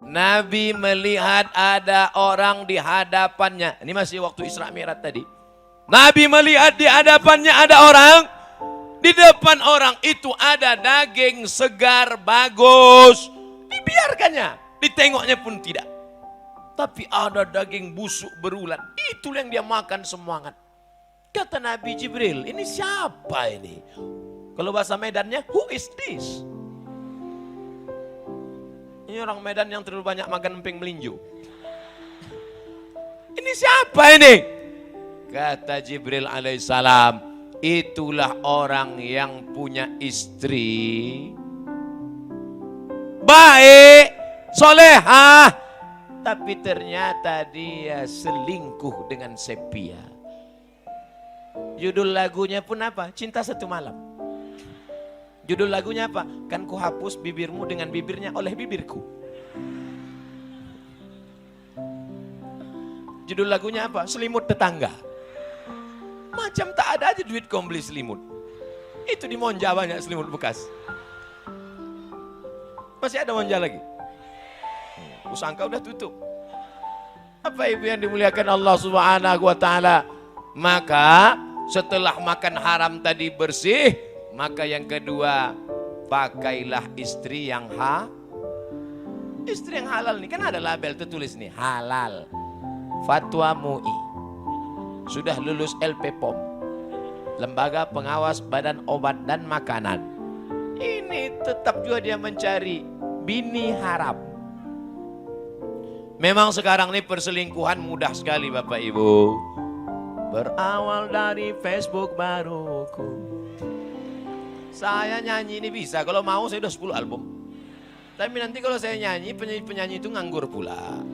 Nabi melihat ada orang di hadapannya. Ini masih waktu Isra Mi'raj tadi. Nabi melihat di hadapannya ada orang. Di depan orang itu ada daging segar, bagus. Dibiarkannya, ditengoknya pun tidak. Tapi ada daging busuk berulat. Itu yang dia makan semangat. Kata Nabi Jibril, ini siapa ini? Kalau bahasa Medannya, who is this? Ini orang Medan yang terlalu banyak makan emping melinju. Ini siapa ini? Kata Jibril alaihissalam, itulah orang yang punya istri baik, solehah, tapi ternyata dia selingkuh dengan sepia. Judul lagunya pun apa? Cinta Satu Malam. Judul lagunya apa? Kan ku hapus bibirmu dengan bibirnya oleh bibirku. Judul lagunya apa? Selimut Tetangga. Macam tak ada aja duit kau beli selimut. Itu di Monja banyak selimut bekas. Masih ada Monja lagi? Usangka udah tutup. Apa ibu yang dimuliakan Allah Subhanahu wa ta'ala? Maka setelah makan haram tadi bersih, maka yang kedua, pakailah istri yang istri yang halal nih. Kan ada label tertulis nih, halal. Fatwa MUI. Sudah lulus LPPOM, Lembaga Pengawas Badan Obat dan Makanan. Ini tetap juga dia mencari bini haram. Memang sekarang ini perselingkuhan mudah sekali Bapak Ibu. Berawal dari Facebook baruku. Saya nyanyi ini bisa, kalau mau saya udah 10 album. Tapi nanti kalau saya nyanyi, penyanyi itu nganggur pula.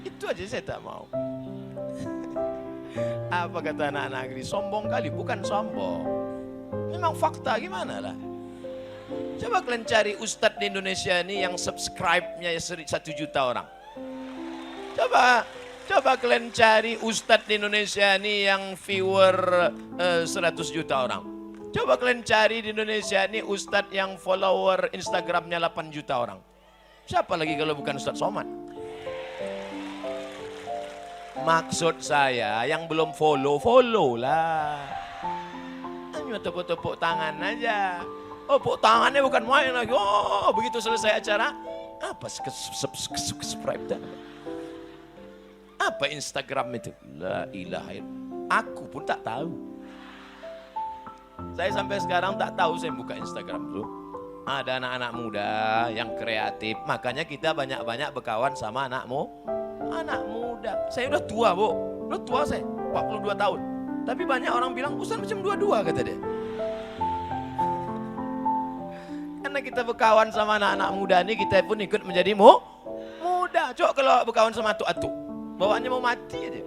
Itu aja saya tak mau. Apa kata anak-anak negeri? Sombong kali, bukan sombong. Memang fakta gimana lah. Coba kalian cari ustadz di Indonesia ini yang subscribe-nya 1 juta orang. Coba kalian cari ustadz di Indonesia ini yang viewer 100 juta orang. Coba kalian cari di Indonesia ini ustadz yang follower Instagramnya 8 juta orang. Siapa lagi kalau bukan Ustadz Somad? Maksud saya yang belum follow lah. Hanya tepuk-tepuk tangan aja. Oh, tepuk tangannya bukan main lagi. Oh, begitu selesai acara, apa subscribe dah? Apa Instagram itu? La ilaha illallah. Aku pun tak tahu. Saya sampai sekarang tak tahu saya buka Instagram dulu. Ada anak-anak muda yang kreatif, makanya kita banyak-banyak berkawan sama anak muda. Saya udah tua, Bu. Udah tua saya, 42 tahun. Tapi banyak orang bilang, Ustaz macam 22 kata dia. Karena kita berkawan sama anak-anak muda ini, kita pun ikut menjadi muda. Coba kalau berkawan sama atuk-atuk, bawaannya mau mati aja.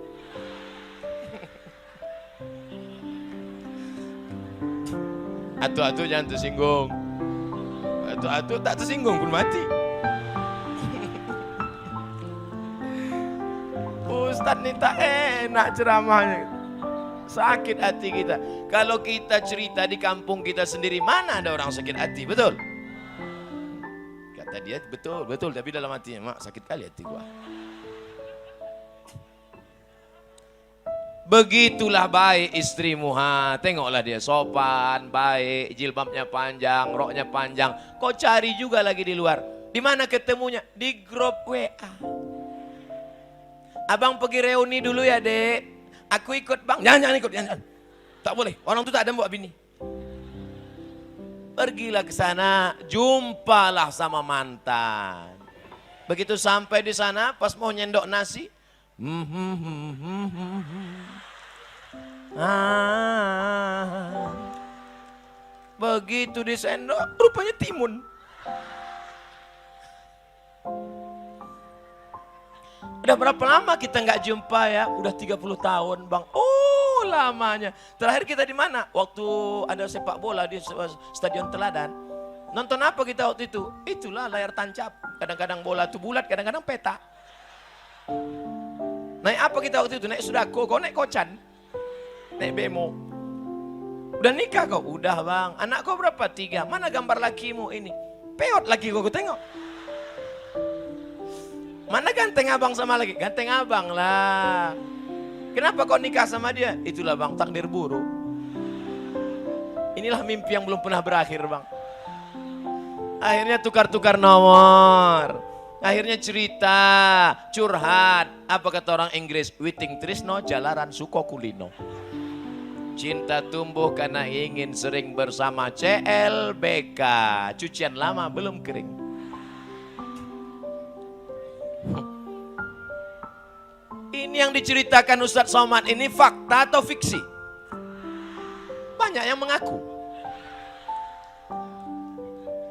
Atuk-atuk jangan tersinggung. Atuk-atuk tak tersinggung pun mati. Ustaz ni tak enak ceramahnya. Sakit hati kita. Kalau kita cerita di kampung kita sendiri, mana ada orang sakit hati, betul? Kata dia, betul. Tapi dalam hatinya, mak sakit kali hati gua. Begitulah baik istrimu, tengoklah dia sopan, baik, jilbabnya panjang, roknya panjang. Kau cari juga lagi di luar. Di mana ketemunya? Di grup WA. Abang pergi reuni dulu ya, Dek. Aku ikut, Bang. Jangan ikut, jangan. Tak boleh. Orang itu tak ada buat bini. Pergilah ke sana, jumpalah sama mantan. Begitu sampai di sana, pas mau nyendok nasi, begitu disendok, rupanya timun. Udah berapa lama kita nggak jumpa ya? Udah 30 tahun, Bang. Oh, lamanya. Terakhir kita di mana? Waktu ada sepak bola di Stadion Teladan. Nonton apa kita waktu itu? Itulah layar tancap. Kadang-kadang bola itu bulat, kadang-kadang peta. Naik apa kita waktu itu? Naik Sudako, kau naik Kocan. Naik Bemo. Udah nikah kau? Udah, Bang. Anak kau berapa? 3. Mana gambar lakimu ini? Peot laki kau tengok. Mana ganteng abang sama lagi? Ganteng abang lah. Kenapa kau nikah sama dia? Itulah bang, takdir buruk. Inilah mimpi yang belum pernah berakhir bang. Akhirnya tukar-tukar nomor. Akhirnya cerita, curhat. Apa kata orang Inggris? Witing trisno jalaran suko kulino. Cinta tumbuh karena ingin sering bersama. CLBK. Cucian lama belum kering. Ini yang diceritakan Ustadz Somad ini fakta atau fiksi? Banyak yang mengaku.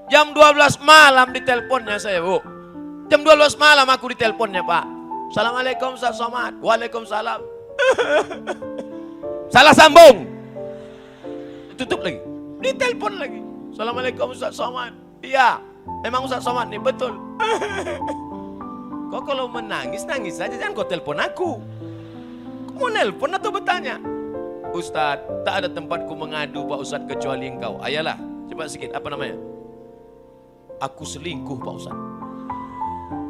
Jam 12 malam diteleponnya saya, Bu. Jam 12 malam aku diteleponnya, Pak. Assalamualaikum Ustadz Somad. Waalaikumsalam. Salah sambung. Tutup lagi. Ditelepon lagi. Assalamualaikum Ustadz Somad. Iya, memang Ustadz Somad nih, betul. Kok kalau menangis, nangis saja, jangan kau telepon aku. Kau mau nelpon atau bertanya? Ustadz, tak ada tempatku mengadu Pak Ustadz kecuali engkau. Ayalah, cepat sikit, apa namanya? Aku selingkuh Pak Ustadz.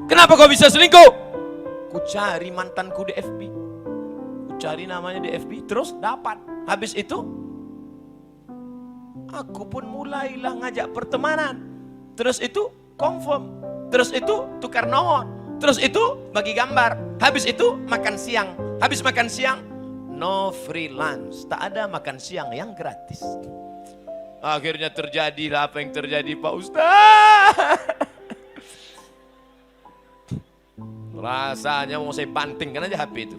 Kenapa kau bisa selingkuh? Ku cari mantanku di FB. Ku cari namanya di FB, terus dapat. Habis itu, aku pun mulailah ngajak pertemanan. Terus itu, confirm. Terus itu, tukar nomor. Terus itu bagi gambar. Habis itu makan siang. Habis makan siang no free lunch. Tak ada makan siang yang gratis. Akhirnya terjadilah apa yang terjadi Pak Ustaz. Rasanya mau saya bantingkan aja HP itu.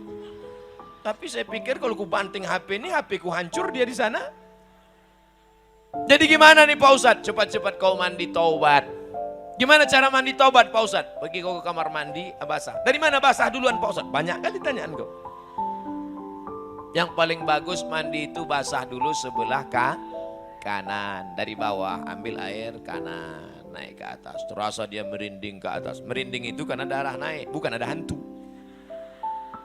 Tapi saya pikir kalau ku banting HP ini, HP ku hancur dia di sana. Jadi gimana nih Pak Ustaz? Cepat-cepat kau mandi taubat. Gimana cara mandi taubat Pak Ustadz? Pergi kau ke kamar mandi, basah. Dari mana basah duluan Pak Ustadz? Banyak kali tanyaan kau. Yang paling bagus mandi itu basah dulu sebelah kanan. Dari bawah ambil air kanan, naik ke atas. Terasa dia merinding ke atas. Merinding itu karena darah naik, bukan ada hantu.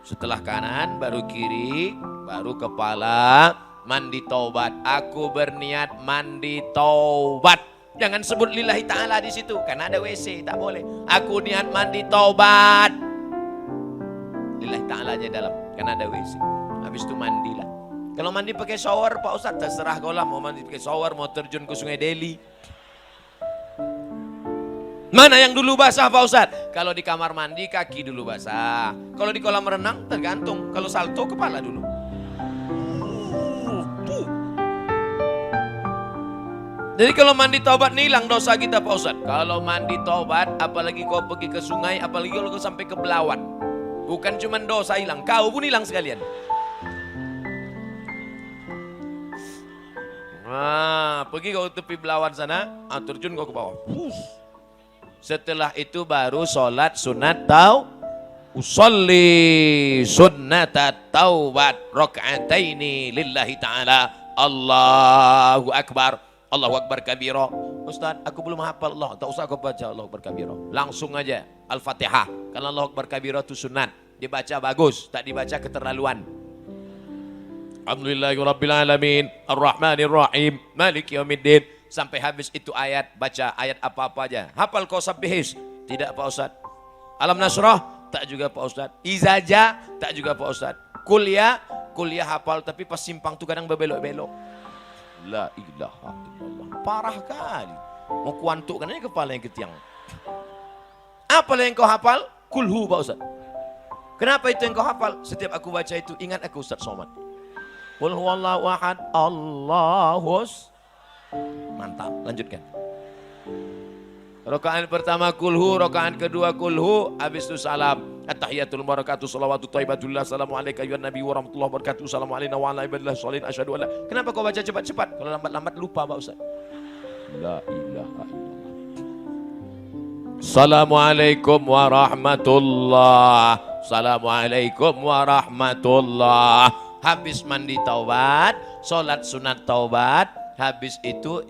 Setelah kanan, baru kiri, baru kepala, mandi taubat. Aku berniat mandi taubat. Jangan sebut lillahi ta'ala di situ karena ada WC, tak boleh. Aku niat mandi taubat. Lillahi ta'ala aja dalam karena ada WC. Habis itu mandilah. Kalau mandi pakai shower Pak Ustadz, terserah kau lah mau mandi pakai shower, mau terjun ke Sungai Deli. Mana yang dulu basah Pak Ustadz? Kalau di kamar mandi kaki dulu basah. Kalau di kolam renang tergantung. Kalau salto kepala dulu. Jadi kalau mandi taubat nih hilang dosa kita Pak Ustadz. Kalau mandi taubat, apalagi kau pergi ke sungai, apalagi kalau kau sampai ke Belawan. Bukan cuma dosa hilang, kau pun hilang sekalian. Nah, pergi kau tepi Belawan sana, terjun kau ke bawah. Setelah itu baru sholat sunat usolli sunnata taubat raka'ataini lillahi ta'ala. Allahu Akbar. Allahu Akbar kabira. Ustaz, aku belum hafal Allah. Tak usah kau baca Allahu Akbar kabira. Langsung aja Al-Fatihah. Karena Allahu Akbar kabira itu sunat. Dibaca bagus, tak dibaca keterlaluan. Alhamdulillahirrabbilalamin. Ar-Rahmanirrahim. Maliki yaumiddin. Sampai habis itu ayat, baca ayat apa-apa aja. Hafal kau sabbihis? Tidak Pak Ustaz. Alam Nasrah? Tak juga Pak Ustaz. Izaja? Tak juga Pak Ustaz. Kuliah hafal tapi pas simpang tuh kadang berbelok-belok. La ilaha illallah. Parah kali. Mau kuantukkan aja kepala yang ketiang. Apa yang kau hafal? Kulhu Pak Ustaz. Kenapa itu yang kau hafal? Setiap aku baca itu ingat aku Ustaz Somad. Qul huwallahu ahad, Allahus. Mantap, lanjutkan. Rakaat pertama kulhu, rakaat kedua kulhu, habis itu salam. At-tahiyatul barakatuh salawatu thayyibatullah. Assalamualaikum ya Nabi wa rahmatullahi wabarakatuh. Assalamualaikum wa ala ibadillah sholihin asyhadu an la. Kenapa kau baca cepat-cepat? Kalau lambat-lambat lupa Pak Ustaz. La ilaha illallah. Assalamualaikum warahmatullah. Assalamualaikum warahmatullah. Habis mandi taubat, sholat sunat taubat, habis itu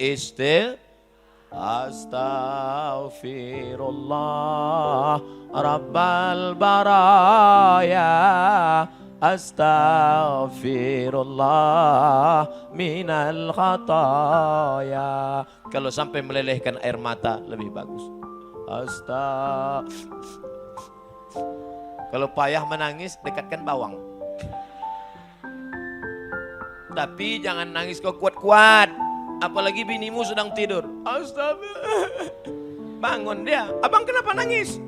Astaghfirullah Rabbal baraya, Astaghfirullah minal khataya. Kalau sampai melelehkan air mata lebih bagus. Kalau payah menangis, dekatkan bawang. Tapi jangan nangis kau kuat-kuat. Apalagi binimu sedang tidur. Astaga. Bangun dia. Abang kenapa nangis?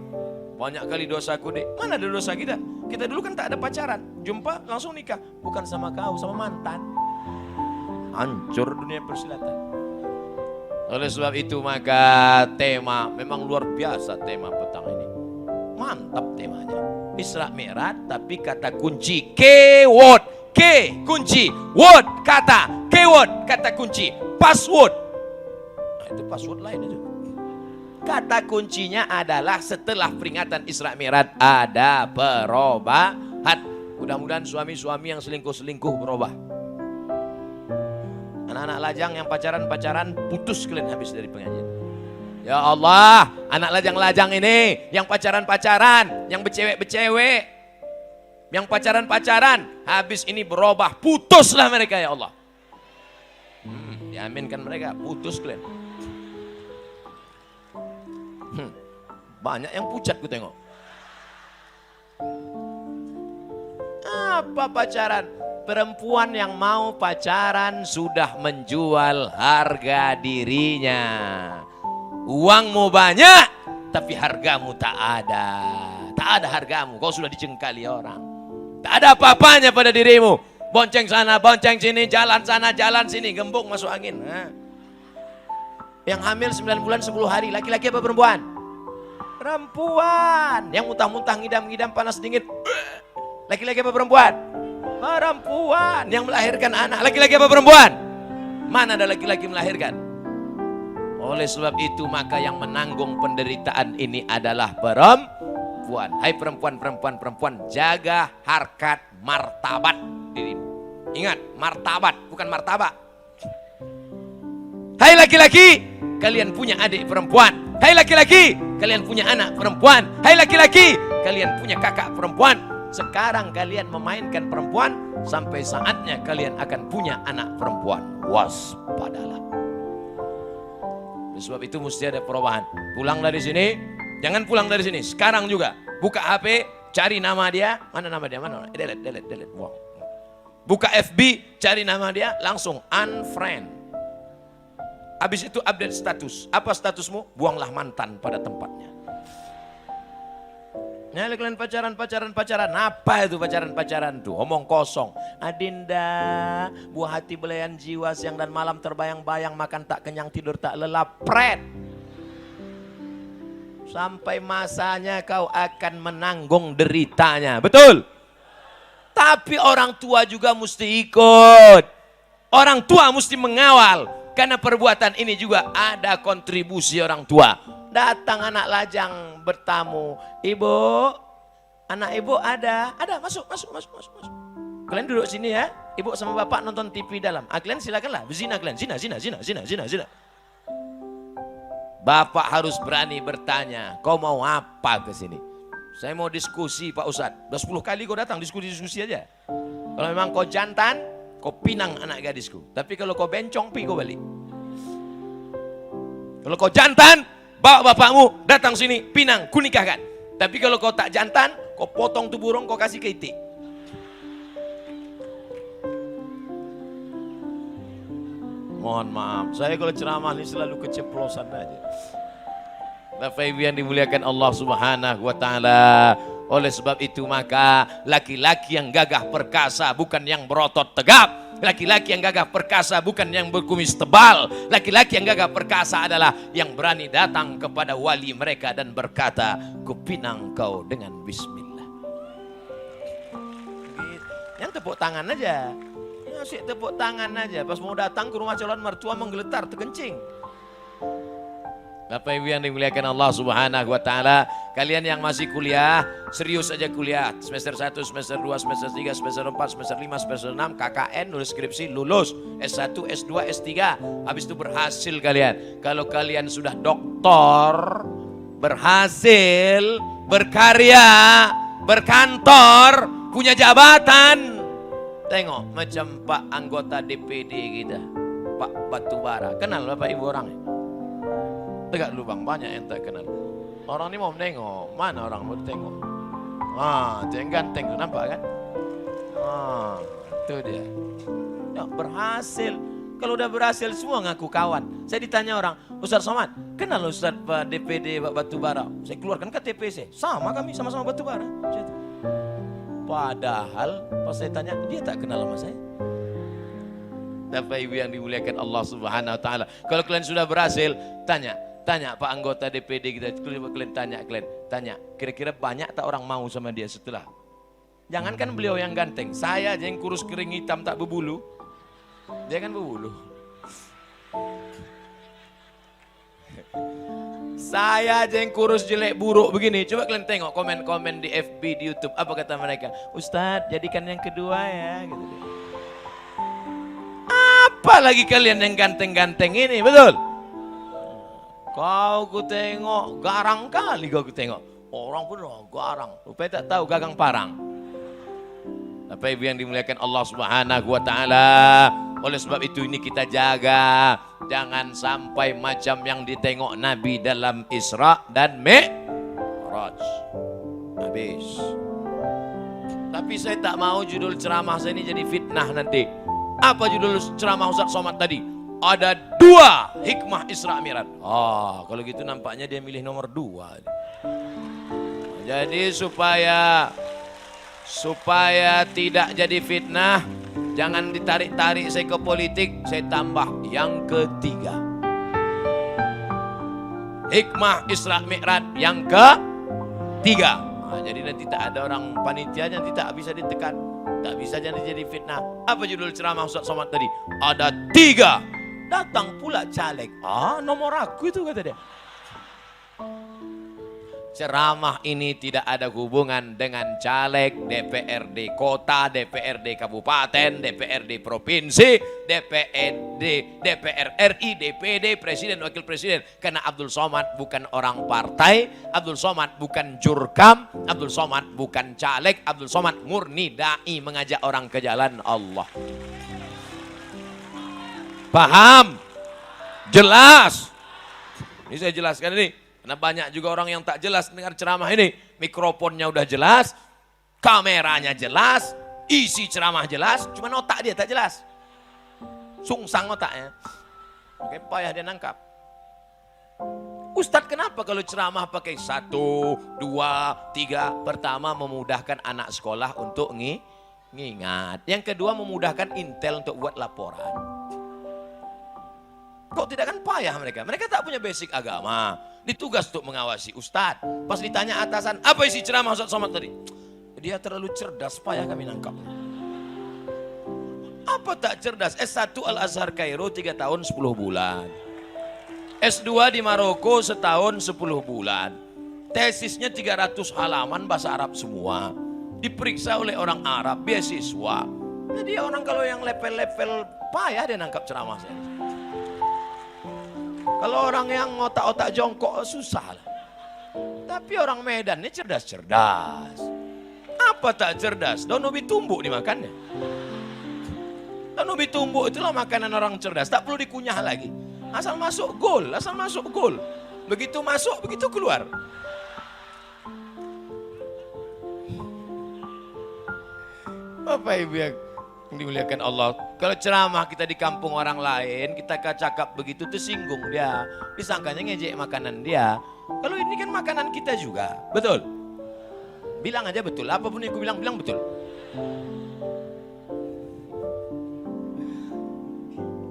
Banyak kali dosaku dek. Mana ada dosa kita? Kita dulu kan tak ada pacaran. Jumpa langsung nikah. Bukan sama kau, sama mantan. Hancur dunia persilatan. Oleh sebab itu maka tema memang luar biasa tema petang ini. Mantap temanya. Isra Mi'raj tapi kata kunci keyword. K kunci, word kata, keyword kata kunci, password. Nah, itu password lain itu. Kata kuncinya adalah setelah peringatan Isra Mi'raj ada perubahan. Mudah-mudahan suami-suami yang selingkuh-selingkuh berubah. Anak-anak lajang yang pacaran-pacaran putus kalian habis dari pengajian. Ya Allah, anak lajang-lajang ini yang pacaran-pacaran, yang bercewek-bercewek, yang pacaran-pacaran, habis ini berubah, putuslah mereka ya Allah. Diaminkan mereka, putus kalian. Banyak yang pucat gue tengok. Apa pacaran? Perempuan yang mau pacaran sudah menjual harga dirinya. Uangmu banyak, tapi hargamu tak ada. Tak ada hargamu, kau sudah dicengkali orang. Tak ada apa-apanya pada dirimu. Bonceng sana, bonceng sini, jalan sana, jalan sini, gembung masuk angin. Nah. Yang hamil 9 bulan 10 hari, laki-laki apa perempuan? Perempuan. Yang muntah-muntah, ngidam-ngidam, panas dingin. Laki-laki apa perempuan? Perempuan. Yang melahirkan anak, laki-laki apa perempuan? Mana ada laki-laki melahirkan? Oleh sebab itu maka yang menanggung penderitaan ini adalah perempuan. Hai perempuan, jaga harkat martabat dirimu. Ingat, martabat bukan martabak. Hai laki-laki, kalian punya adik perempuan. Hai laki-laki, kalian punya anak perempuan. Hai laki-laki, kalian punya kakak perempuan. Sekarang kalian memainkan perempuan, sampai saatnya kalian akan punya anak perempuan. Waspadalah. Oleh sebab itu mesti ada perubahan. Pulang dari sini, jangan pulang dari sini. Sekarang juga buka HP, cari nama dia. Mana nama dia? Mana? Delete. Buang. Buka FB, cari nama dia, langsung unfriend. Habis itu update status. Apa statusmu? Buanglah mantan pada tempatnya. Nah, kalian pacaran. Apa itu pacaran tuh? Omong kosong. Adinda, buah hati belayan jiwa, siang dan malam terbayang-bayang, makan tak kenyang, tidur tak lelap. Pret. Sampai masanya kau akan menanggung deritanya. Betul? Tapi orang tua juga mesti ikut. Orang tua mesti mengawal. Karena perbuatan ini juga ada kontribusi orang tua. Datang anak lajang bertamu. Ibu, anak ibu ada. Ada, masuk. Kalian duduk sini ya. Ibu sama bapak nonton TV dalam. Kalian silakanlah, berzina kalian. Zina. Bapak harus berani bertanya, kau mau apa ke sini? Saya mau diskusi Pak Ustadz. Udah 10 kali kau datang diskusi aja. Kalau memang kau jantan, kau pinang anak gadisku. Tapi kalau kau bencong, pi kau balik. Kalau kau jantan, bawa bapakmu datang sini, pinang, ku nikahkan. Tapi kalau kau tak jantan, kau potong tuh burung, kau kasih ke itik. Mohon maaf, saya kalau ceramah ini selalu keceplosan aja. Bapak Ibu yang dimuliakan Allah Subhanahu wa Ta'ala. Oleh sebab itu maka laki-laki yang gagah perkasa bukan yang berotot tegap. Laki-laki yang gagah perkasa bukan yang berkumis tebal. Laki-laki yang gagah perkasa adalah yang berani datang kepada wali mereka dan berkata, kupinang kau dengan bismillah. Yang tepuk tangan aja. Asik tepuk tangan aja. Pas mau datang ke rumah calon mertua menggeletar, terkencing. Bapak Ibu yang dimuliakan Allah Subhanahu wa Ta'ala, kalian yang masih kuliah, serius aja kuliah. Semester 1, semester 2, semester 3, semester 4, semester 5, semester 6, KKN, nulis skripsi, lulus. S1, S2, S3. Habis itu berhasil kalian. Kalau kalian sudah doktor, berhasil, berkarya, berkantor, punya jabatan. Tengok macam Pak anggota DPD kita, Pak Batubara. Kenal Bapak Ibu orangnya? Tegak lubang, banyak yang tak kenal. Orang ini mau menengok, mana orang mau tengok? Itu yang ganteng tuh, nampak kan? Itu dia. Ya, berhasil. Kalau udah berhasil semua ngaku kawan. Saya ditanya orang, Ustaz Somad, kenal Ustaz Pak DPD Pak Batubara? Saya keluarkan KTP saya. Sama kami, sama-sama Batubara. Padahal pas saya tanya, dia tak kenal sama saya. Bapak Ibu yang dimuliakan Allah Subhanahu wa taala. Kalau kalian sudah berhasil, tanya Pak anggota DPD kita, kalian tanya, kira-kira banyak tak orang mau sama dia setelah? Jangankan beliau yang ganteng, saya aja yang kurus kering hitam tak berbulu. Dia kan berbulu. Saya aja yang kurus jelek buruk begini. Coba kalian tengok komen-komen di FB, di YouTube. Apa kata mereka? Ustadz, jadikan yang kedua ya. Gitu. Apalagi kalian yang ganteng-ganteng ini, betul? Kau ku tengok, garang kali kau ku tengok. Orang pun garang. Rupanya tak tahu gagang parang. Bapak Ibu yang dimuliakan Allah Subhanahu wa taala. Oleh sebab itu ini kita jaga. Jangan sampai macam yang ditengok Nabi dalam Isra dan Mi'raj. Habis. Tapi saya tak mau judul ceramah saya ini jadi fitnah nanti. Apa judul ceramah Ustaz Somad tadi? Ada 2 hikmah Isra Mi'raj. Kalau gitu nampaknya dia milih nomor 2. Jadi supaya tidak jadi fitnah, jangan ditarik-tarik saya ke politik, saya tambah yang ketiga. Hikmah Isra Mi'raj yang ketiga. Jadi nanti tak ada orang panitia, nanti tak bisa ditekan, tak bisa jadi fitnah. Apa judul ceramah Ustaz Somad tadi? Ada 3. Datang pula caleg. Nomor aku itu kata dia. Ceramah ini tidak ada hubungan dengan caleg, DPRD kota, DPRD kabupaten, DPRD provinsi, DPR RI, DPD, presiden, wakil presiden. Karena Abdul Somad bukan orang partai, Abdul Somad bukan jurkam, Abdul Somad bukan caleg, Abdul Somad murni dai mengajak orang ke jalan Allah. Paham? Jelas? Ini saya jelaskan ini. Karena banyak juga orang yang tak jelas dengar ceramah ini. Mikrofonnya udah jelas, kameranya jelas, isi ceramah jelas, cuma otak dia tak jelas. Sungsang otaknya. Oke, payah dia nangkap. Ustadz, kenapa kalau ceramah pakai 1, 2, 3? Pertama, memudahkan anak sekolah untuk ngingat. Yang kedua, memudahkan intel untuk buat laporan. Kok tidak kan payah mereka? Mereka tak punya basic agama. Ditugas untuk mengawasi Ustadz. Pas ditanya atasan, apa isi ceramah Ustadz Somad tadi? Dia terlalu cerdas, payah kami nangkap. Apa tak cerdas? S1 Al-Azhar Kairo 3 tahun 10 bulan. S2 di Maroko setahun 10 bulan. Tesisnya 300 halaman bahasa Arab semua. Diperiksa oleh orang Arab, beasiswa. Jadi orang kalau yang level-level payah dia nangkap ceramah saya. Kalau orang yang otak-otak jongkok susah lah. Tapi orang Medan ini cerdas-cerdas. Apa tak cerdas? Daun ubi tumbuk dimakannya. Daun ubi tumbuk itulah makanan orang cerdas. Tak perlu dikunyah lagi. Asal masuk gol, asal masuk gol. Begitu masuk, begitu keluar. Bapak Ibu yang dimuliakan Allah. Kalau ceramah kita di kampung orang lain, kita cakap begitu tersinggung dia. Disangkanya ngejek makanan dia. Kalau ini kan makanan kita juga. Betul? Bilang aja betul. Apapun yang aku bilang betul.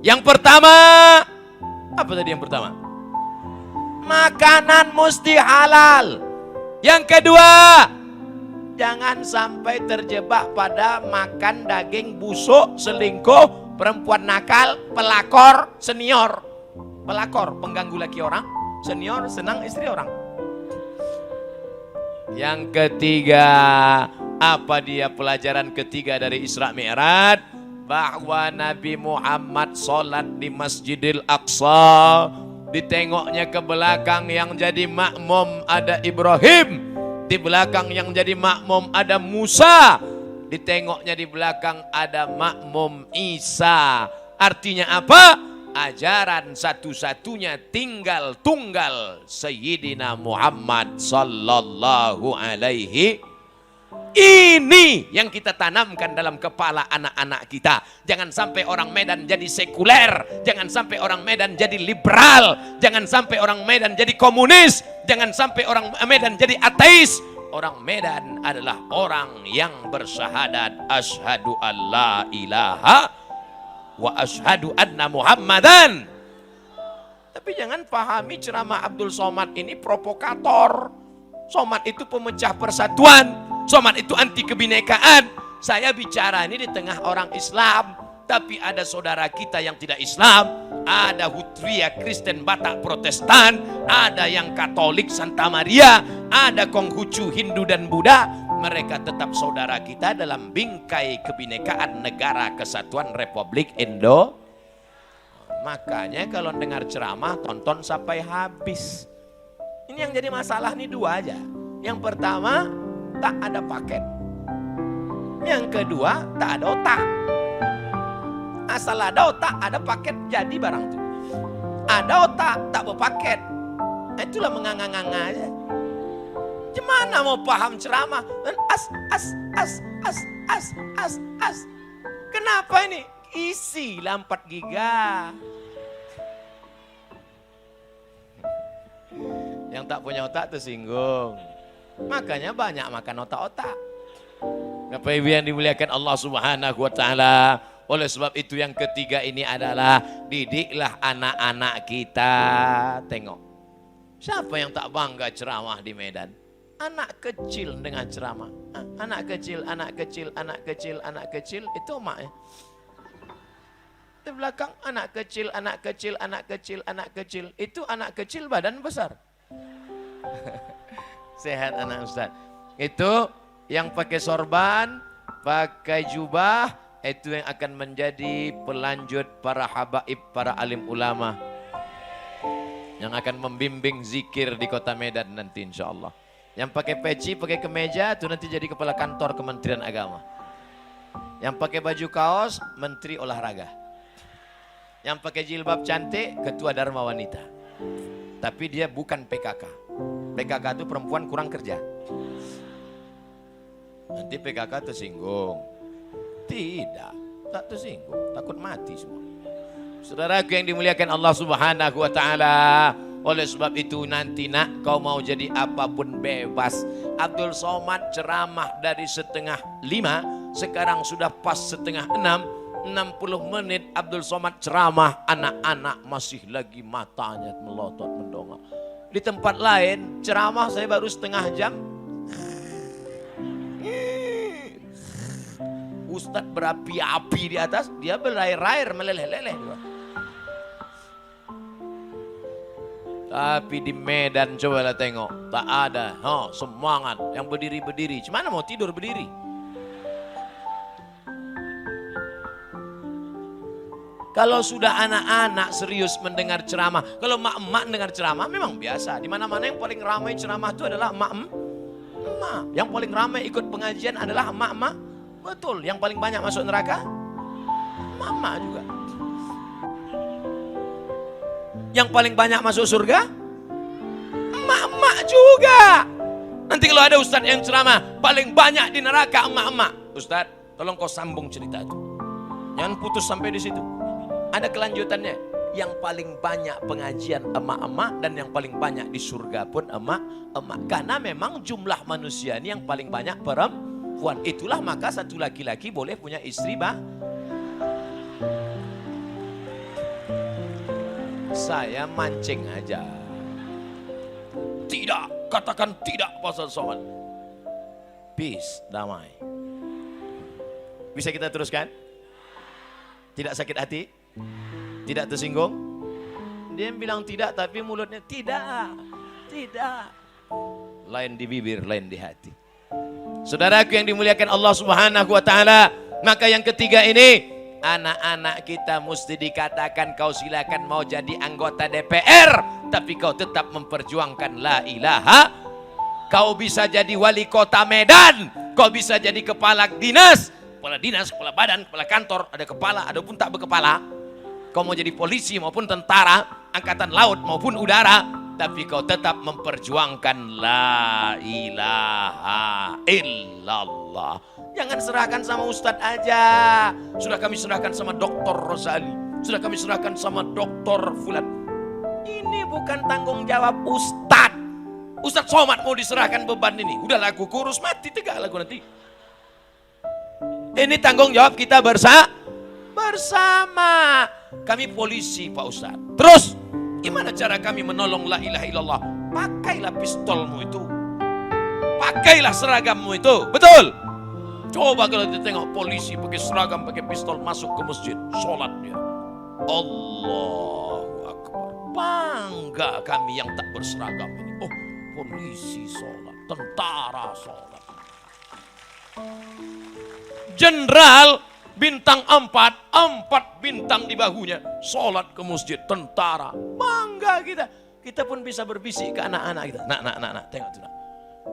Yang pertama, apa tadi yang pertama? Makanan mesti halal. Yang kedua, jangan sampai terjebak pada makan daging busuk, selingkuh, perempuan nakal, pelakor, senior. Pelakor, pengganggu laki orang, senior, senang istri orang. Yang ketiga, apa dia pelajaran ketiga dari Isra Mi'raj? Bahwa Nabi Muhammad sholat di Masjidil Aqsa. Ditengoknya ke belakang yang jadi makmum ada Ibrahim. Di belakang yang jadi makmum ada Musa. Ditengoknya di belakang ada makmum Isa. Artinya apa? Ajaran satu-satunya tunggal Sayyidina Muhammad sallallahu alaihi Ini yang kita tanamkan dalam kepala anak-anak kita. Jangan sampai orang Medan jadi sekuler. Jangan sampai orang Medan jadi liberal. Jangan sampai orang Medan jadi komunis. Jangan sampai orang Medan jadi ateis. Orang Medan adalah orang yang bersyahadat asyhadu alla ilaha wa asyhadu anna Muhammadan. Tapi jangan pahami ceramah Abdul Somad ini provokator. Somad itu pemecah persatuan. Somad itu anti kebinekaan. Saya bicara ini di tengah orang Islam, tapi ada saudara kita yang tidak Islam, ada Hutria Kristen Batak Protestan, ada yang Katolik Santa Maria, ada Konghucu Hindu dan Buddha. Mereka tetap saudara kita dalam bingkai kebinekaan Negara Kesatuan Republik Indo. Makanya kalau dengar ceramah tonton sampai habis. Ini yang jadi masalah nih dua aja. Yang pertama, tak ada paket. Yang kedua, tak ada otak. Asal ada otak, ada paket, jadi barang itu. Ada otak, tak berpaket. Itulah menganga-nganga aja. Gimana mau paham ceramah? As. Kenapa ini? Isi 4 giga. Yang tak punya otak tersinggung. Makanya banyak makan otak-otak. Bapak Ibu yang dimuliakan Allah Subhanahu wa taala. Oleh sebab itu yang ketiga ini adalah didiklah anak-anak kita. Tengok. Siapa yang tak bangga ceramah di Medan? Anak kecil dengan ceramah. Anak kecil itu emak ya. Di belakang anak kecil. Itu anak kecil badan besar. Sehat anak Ustaz. Itu yang pakai sorban, pakai jubah, itu yang akan menjadi pelanjut para habaib, para alim ulama. Yang akan membimbing zikir di kota Medan nanti insya Allah. Yang pakai peci, pakai kemeja, itu nanti jadi kepala kantor Kementerian Agama. Yang pakai baju kaos, Menteri Olahraga. Yang pakai jilbab cantik, Ketua Dharma Wanita. Tapi dia bukan PKK. PKK itu perempuan kurang kerja. Nanti PKK tersinggung. Tidak, tak tersinggung. Takut mati semua. Saudaraku yang dimuliakan Allah Subhanahu wa taala. Oleh sebab itu nanti nak kau mau jadi apapun bebas. Abdul Somad ceramah dari 4:30, sekarang sudah pas 5:30. 60 menit Abdul Somad ceramah, anak-anak masih lagi matanya melotot mendongak. Di tempat lain ceramah saya baru setengah jam. Ustadz berapi-api di atas, dia berair-air meleleh-leleh. Tapi di Medan cobalah tengok, tak ada, semangat, yang berdiri-berdiri. Gimana mau tidur berdiri? Kalau sudah anak-anak serius mendengar ceramah, kalau emak-emak mendengar ceramah memang biasa. Di mana-mana yang paling ramai ceramah itu adalah emak-emak. Yang paling ramai ikut pengajian adalah emak-emak. Betul, yang paling banyak masuk neraka emak-emak juga. Yang paling banyak masuk surga emak-emak juga. Nanti kalau ada ustadz yang ceramah paling banyak di neraka emak-emak, ustadz tolong kau sambung cerita itu, jangan putus sampai di situ. Ada kelanjutannya. Yang paling banyak pengajian emak-emak dan yang paling banyak di surga pun emak-emak. Karena memang jumlah manusia ini yang paling banyak perempuan. Itulah maka satu laki-laki boleh punya istri Saya mancing aja. Tidak, katakan tidak pasal soal. Peace, damai. Bisa kita teruskan? Tidak sakit hati? Tidak tersinggung? Dia bilang tidak tapi mulutnya tidak. Lain di bibir, lain di hati. Saudaraku yang dimuliakan Allah Subhanahu wa taala, maka yang ketiga ini, anak-anak kita mesti dikatakan kau silakan mau jadi anggota DPR, tapi kau tetap memperjuangkan la ilaha. Kau bisa jadi wali kota Medan, kau bisa jadi kepala dinas, kepala badan, kepala kantor, ada kepala, ada pun tak berkepala. Kau mau jadi polisi maupun tentara, angkatan laut maupun udara, tapi kau tetap memperjuangkan la ilaha illallah. Jangan serahkan sama ustadz aja. Sudah kami serahkan sama Dr. Rozali, sudah kami serahkan sama Dr. Fulan. Ini bukan tanggung jawab ustadz. Ustadz Somad mau diserahkan beban ini. Udah lagu kurus mati tegak lagu nanti. Ini tanggung jawab kita bersama. Kami polisi Pak Ustadz. Terus gimana cara kami menolong la ilaha illallah? Pakailah pistolmu itu, pakailah seragammu itu. Betul. Coba kalau kita tengok polisi pakai seragam, pakai pistol masuk ke masjid, sholat dia. Allahu Akbar. Bangga kami yang tak berseragam ini. Oh, polisi sholat, tentara sholat. Jenderal bintang 4 bintang di bahunya, sholat ke masjid, tentara. Bangga kita. Kita pun bisa berbisik ke anak-anak kita. Nak, tengok tuh nak.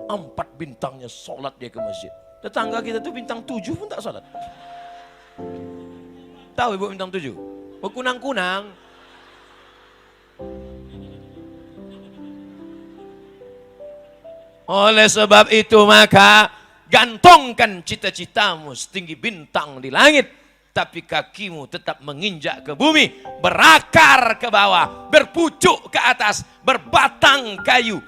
4 bintangnya sholat dia ke masjid. Tetangga kita tuh bintang 7 pun tak sholat. Tahu ibu bintang 7? Berkunang-kunang. Oleh sebab itu maka gantungkan cita-citamu setinggi bintang di langit, tapi kakimu tetap menginjak ke bumi, berakar ke bawah, berpucuk ke atas, berbatang kayu.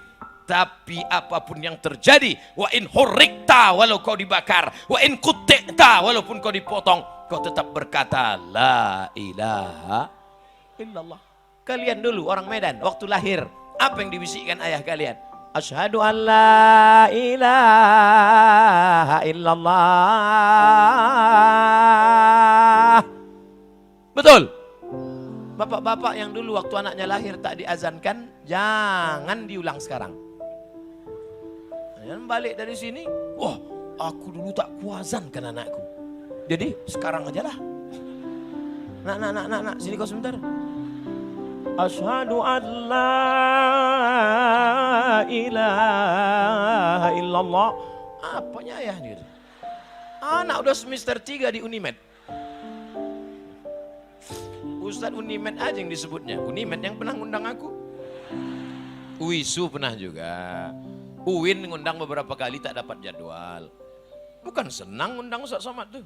Tapi apapun yang terjadi, wa in hurrikta, walau kau dibakar, wa in kutikta, walaupun kau dipotong, kau tetap berkata la ilaha illallah. Kalian dulu orang Medan waktu lahir, apa yang dibisikkan ayah kalian? Asyhadu an la ilaha illallah. Betul. Bapak-bapak yang dulu waktu anaknya lahir tak diazankan, jangan diulang sekarang. Dan balik dari sini, wah aku dulu tak kuazankan anakku. Jadi sekarang aja lah. Nak, sini kau sebentar. Asyhadu an la ilaha illallah. Apanya ayah nih? Anak udah semester 3 di Unimed. Ustadz Unimed aja yang disebutnya. Unimed yang pernah ngundang aku. UISU pernah juga. UIN ngundang beberapa kali tak dapat jadwal. Bukan senang ngundang Ustadz Somad tuh.